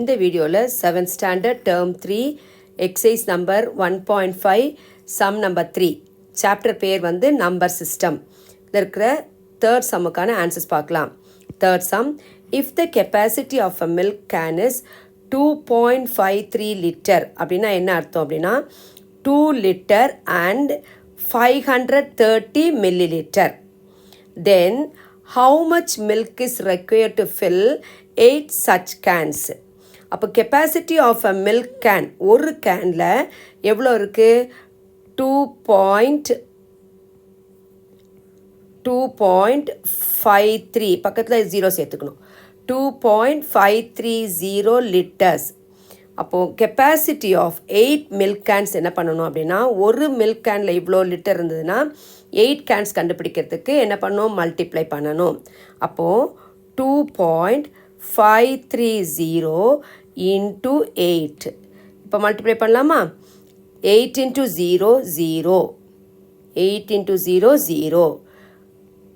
இந்த வீடியோவில் 7th standard term 3 exercise number 1.5 sum number 3 chapter பேர் வந்து நம்பர் சிஸ்டம். இதில் இருக்கிற தேர்ட் சம்முக்கான ஆன்சர்ஸ் பார்க்கலாம். Third sum, if the capacity of a milk can is 2.53 litre அப்படின்னா என்ன அர்த்தம் அப்படின்னா 2 litre and 530 milliliter. Then how much milk is required to fill 8 such cans? அப்போ capacity of a milk can, ஒரு கேனில் எவ்வளோ இருக்குது? 2.53, பக்கத்தில் 0 சேர்த்துக்கணும். 2.530 லிட்டர்ஸ். அப்போது கெப்பாசிட்டி ஆஃப் 8 மில்க் கேன்ஸ் என்ன பண்ணணும் அப்படின்னா, ஒரு மில்க் கேனில் இவ்வளோ லிட்டர் இருந்ததுன்னா 8 கேன்ஸ் கண்டுபிடிக்கிறதுக்கு என்ன பண்ணணும்? மல்டிப்ளை பண்ணணும். அப்போது 2.530 into 8. இப்போ மல்டிப்ளை பண்ணலாமா? 8 into 0 0, 8 into 0 0,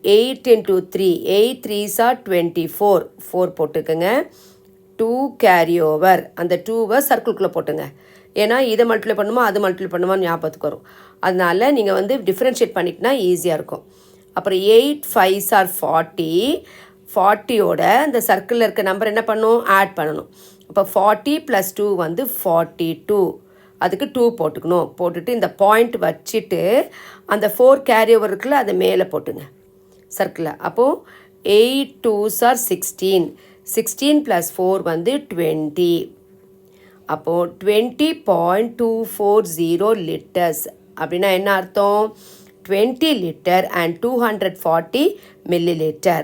8 into 3, 8 3s are 24, 4 போட்டுக்கோங்க. 2 கேரி ஓவர், அந்த 2வை சர்க்கிள்குள்ளே போட்டுங்க. ஏன்னா இதை மல்டிப்ளை பண்ணுமா அது மல்டிப்ளை பண்ணுமா ஞாபகத்துக்கு வரும். அதனால் நீங்கள் வந்து டிஃப்ரென்ஷியேட் பண்ணிக்கினா ஈஸியாக இருக்கும். அப்புறம் 8 5s are 40, 40யோட அந்த சர்க்கிளில் இருக்க நம்பர் என்ன பண்ணணும்? ஆட் பண்ணணும். அப்போ 40 + 2 வந்து 42, அதுக்கு 2 போட்டுக்கணும். போட்டுட்டு இந்த பாயிண்ட் வச்சுட்டு அந்த 4 கேரி ஓவர் இருக்குல்ல அதை மேலே போட்டுங்க சர்க்கிளில். அப்போது 8 2s are 16, 16 + 4 வந்து 20. அப்போது 20.240 லிட்டர்ஸ் அப்படின்னா என்ன அர்த்தம்? 20 litre and 240 milliliter.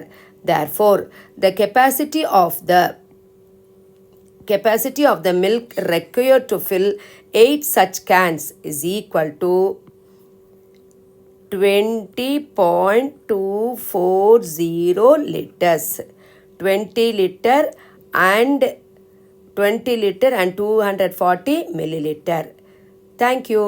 Therefore, the capacity of the milk required to fill 8 such cans is equal to 20.240 liters. 20 liter and 240 milliliter. Thank you.